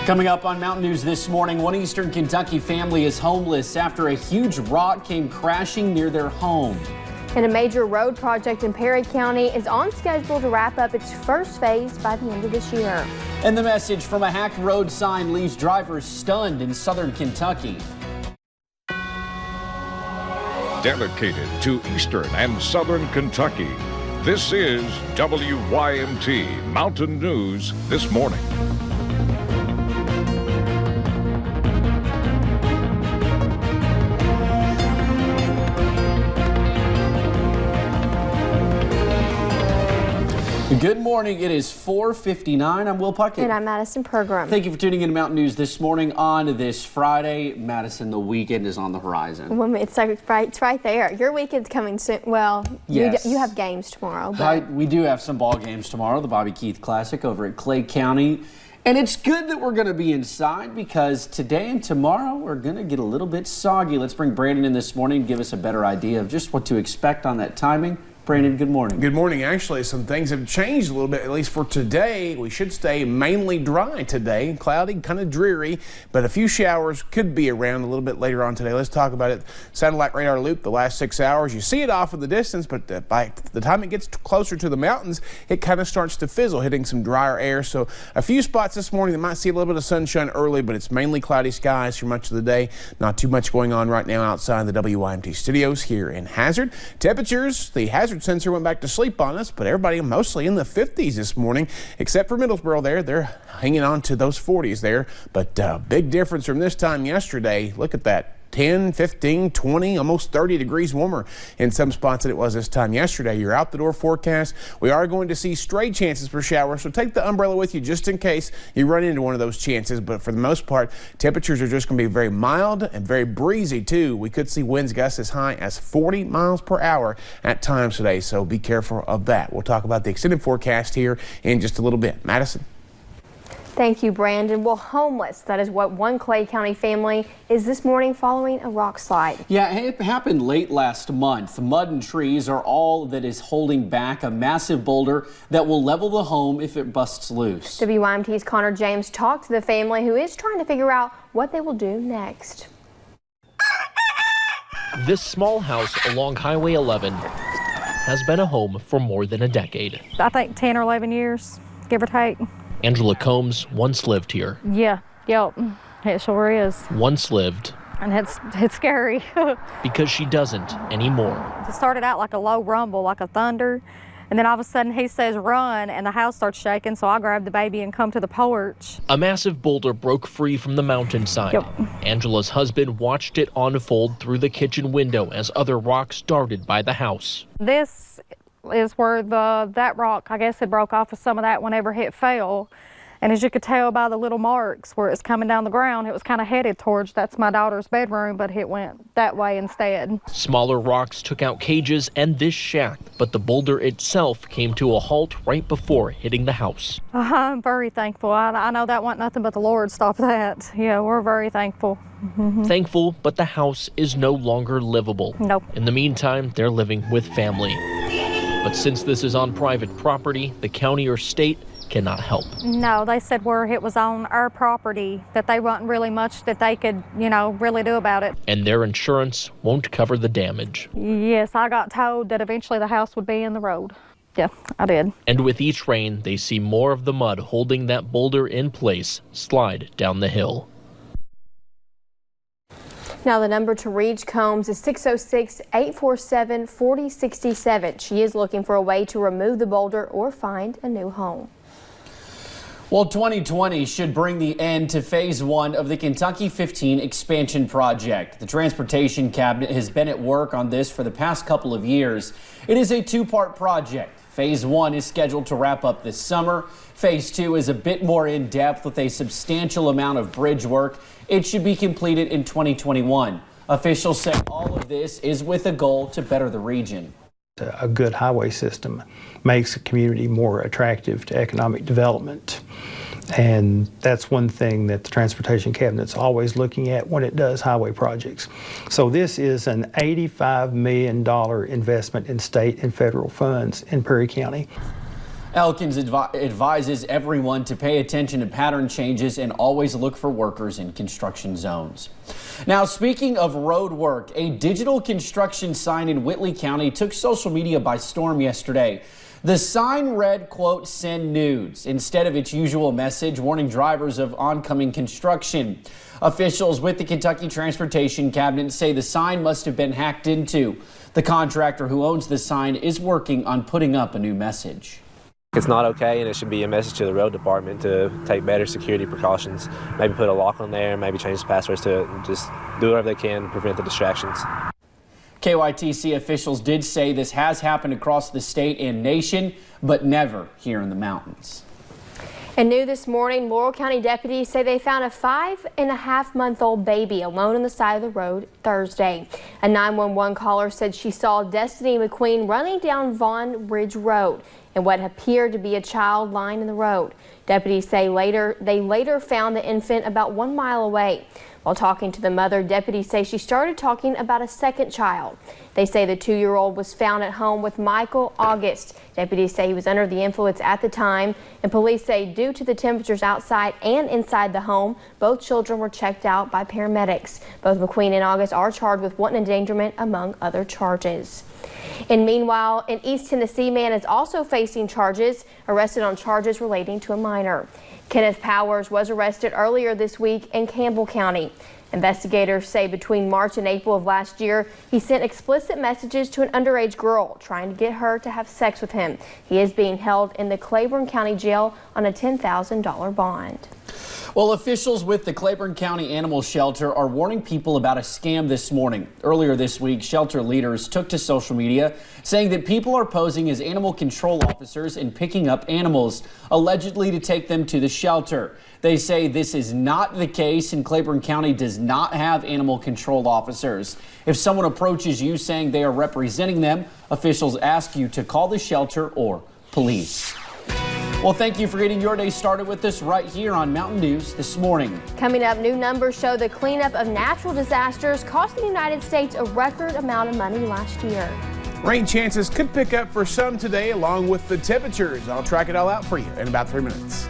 Coming up on Mountain News this morning, one Eastern Kentucky family is homeless after a huge rock came crashing near their home. And a major road project in Perry County is on schedule to wrap up its first phase by the end of this year. And the message from a hacked road sign leaves drivers stunned in southern Kentucky. Dedicated to Eastern and Southern Kentucky, this is WYMT Mountain News this morning. Good morning. It is 4:59. I'm Will Puckett. And I'm Madison Pergram. Thank you for tuning in to Mountain News this morning on this Friday. Madison, the weekend is on the horizon. Well, it's right there. Your weekend's coming soon. Well, yes. you have games tomorrow. But We do have some ball games tomorrow. The Bobby Keith Classic over at Clay County. And it's good that we're going to be inside because today and tomorrow we're going to get a little bit soggy. Let's bring Brandon in this morning and give us a better idea of just what to expect on that timing. Brandon, good morning. Good morning. Actually, some things have changed a little bit, at least for today. We should stay mainly dry today, cloudy, kind of dreary, but a few showers could be around a little bit later on today. Let's talk about it. Satellite radar loop the last 6 hours. You see it off in the distance, but by the time it gets closer to the mountains, it kind of starts to fizzle, hitting some drier air. So a few spots this morning that might see a little bit of sunshine early, but it's mainly cloudy skies for much of the day. Not too much going on right now outside the WYMT studios here in Hazard. Temperatures, the Hazard sensor went back to sleep on us, but everybody mostly in the 50s this morning, except for Middlesboro there. They're hanging on to those 40s there, but big difference from this time yesterday. Look at that. 10, 15, 20, almost 30 degrees warmer in some spots than it was this time yesterday. Your out the door forecast. We are going to see stray chances for showers, so take the umbrella with you just in case you run into one of those chances. But for the most part, temperatures are just going to be very mild and very breezy too. We could see winds gusts as high as 40 miles per hour at times today, so be careful of that. We'll talk about the extended forecast here in just a little bit. Madison. Thank you, Brandon. Well, homeless, that is what one Clay County family is this morning following a rock slide. Yeah, it happened late last month. Mud and trees are all that is holding back a massive boulder that will level the home if it busts loose. WYMT's Connor James talked to the family who is trying to figure out what they will do next. This small house along Highway 11 has been a home for more than a decade. I think 10 or 11 years, give or take. Angela Combs once lived here. Yeah, yep, it sure is. Once lived. And it's scary. Because she doesn't anymore. It started out like a low rumble, like a thunder. And then all of a sudden he says run and the house starts shaking. So I grabbed the baby and come to the porch. A massive boulder broke free from the mountainside. Yep. Angela's husband watched it unfold through the kitchen window as other rocks darted by the house. This is where that rock, I guess it broke off of some of that whenever it fell. And as you could tell by the little marks where it's coming down the ground, it was kind of headed towards, that's my daughter's bedroom, but it went that way instead. Smaller rocks took out cages and this shack, but the boulder itself came to a halt right before hitting the house. I'm very thankful. I know that wasn't nothing but the Lord stopped that. Yeah, we're very thankful. Thankful, but the house is no longer livable. Nope. In the meantime, they're living with family. But since this is on private property, the county or state cannot help. No, they said where it was on our property, that they wasn't really much that they could, really do about it. And their insurance won't cover the damage. Yes, I got told that eventually the house would be in the road. Yeah, I did. And with each rain, they see more of the mud holding that boulder in place slide down the hill. Now the number to reach Combs is 606-847-4067. She is looking for a way to remove the boulder or find a new home. Well, 2020 should bring the end to Phase 1 of the Kentucky 15 expansion project. The Transportation Cabinet has been at work on this for the past couple of years. It is a two-part project. Phase 1 is scheduled to wrap up this summer. Phase 2 is a bit more in-depth with a substantial amount of bridge work. It should be completed in 2021. Officials say all of this is with a goal to better the region. A good highway system makes a community more attractive to economic development. And that's one thing that the Transportation Cabinet's always looking at when it does highway projects. So this is an $85 million investment in state and federal funds in Perry County. Elkins advises everyone to pay attention to pattern changes and always look for workers in construction zones. Now, speaking of road work, a digital construction sign in Whitley County took social media by storm yesterday. The sign read, quote, "Send nudes," instead of its usual message warning drivers of oncoming construction. Officials with the Kentucky Transportation Cabinet say the sign must have been hacked into. The contractor who owns the sign is working on putting up a new message. It's not okay, and it should be a message to the road department to take better security precautions. Maybe put a lock on there, maybe change the passwords to it, and just do whatever they can to prevent the distractions. KYTC officials did say this has happened across the state and nation, but never here in the mountains. And new this morning, Laurel County deputies say they found a 5.5-month-old baby alone on the side of the road Thursday. A 911 caller said she saw Destiny McQueen running down Vaughn Ridge Road and what appeared to be a child lying in the road. Deputies say they later found the infant about 1 mile away. While talking to the mother, deputies say she started talking about a second child. They say the 2-year-old was found at home with Michael August. Deputies say he was under the influence at the time, and police say due to the temperatures outside and inside the home, both children were checked out by paramedics. Both McQueen and August are charged with wanton endangerment, among other charges. And meanwhile, an East Tennessee man is also facing charges, arrested on charges relating to a minor. Kenneth Powers was arrested earlier this week in Campbell County. Investigators say between March and April of last year, he sent explicit messages to an underage girl trying to get her to have sex with him. He is being held in the Claiborne County Jail on a $10,000 bond. Well, officials with the Claiborne County Animal Shelter are warning people about a scam this morning. Earlier this week, shelter leaders took to social media saying that people are posing as animal control officers and picking up animals, allegedly to take them to the shelter. They say this is not the case and Claiborne County does not have animal control officers. If someone approaches you saying they are representing them, officials ask you to call the shelter or police. Well, thank you for getting your day started with us right here on Mountain News This Morning. Coming up, new numbers show the cleanup of natural disasters cost the United States a record amount of money last year. Rain chances could pick up for some today along with the temperatures. I'll track it all out for you in about 3 minutes.